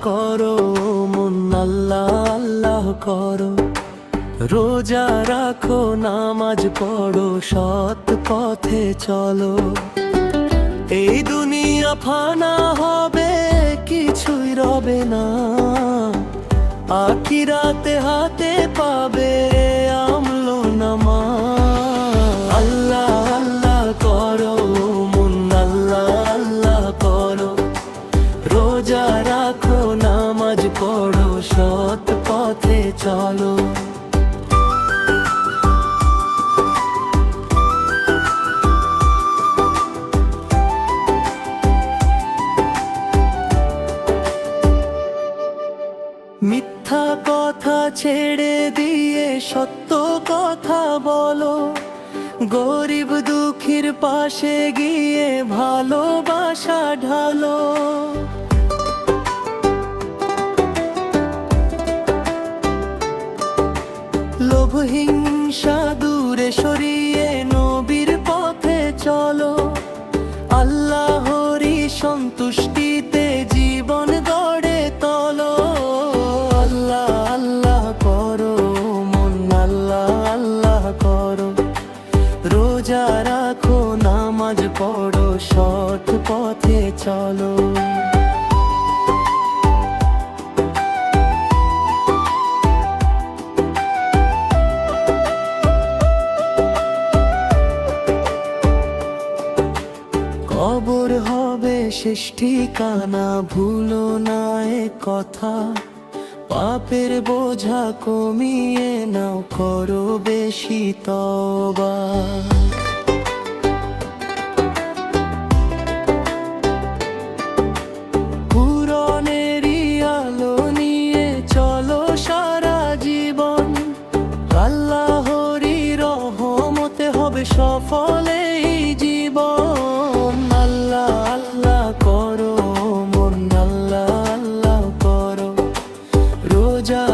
করো মন, আল্লাহ আল্লাহ করো। রোজা রাখো, নামাজ পড়ো, সৎ পথে চলো। এই দুনিয়া ফানা হবে, কিছুই রবে না। আখিরাতে হাতে পাবে আমলো নামা। আল্লাহ আল্লাহ করো মন, আল্লাহ আল্লাহ করো। রোজা রাখো, নামাজ পড়ো, সৎ পথে চলো। মিথ্যা কথা ছেড়ে দিয়ে সত্য কথা বলো। গরিব দুঃখীর পাশে গিয়ে ভালোবাসা ঢালো। লোভ হিংসা দূরে সরিয়ে নবীর পথে চলো। আল্লাহরই সন্তুষ্টিতে জীবন গড়ে তোলো। আল্লাহ আল্লাহ করো মন, আল্লাহ আল্লাহ করো। রোজা রাখো, নামাজ পড়ো, সৎ পথে চলো। কবর হবে শেষ ঠিকানা, ভুলো না এ কথা। পাপের বোঝা কমিয়ে নাও, করো বেশি তওবা। কুরআনেরই আলো নিয়ে চলো সারা জীবন। আল্লাহরই রহমতে হবে সফল এই জীবন। আল্লাহ আল্লাহ করো মন, আল্লাহ আল্লাহ করো। রোজা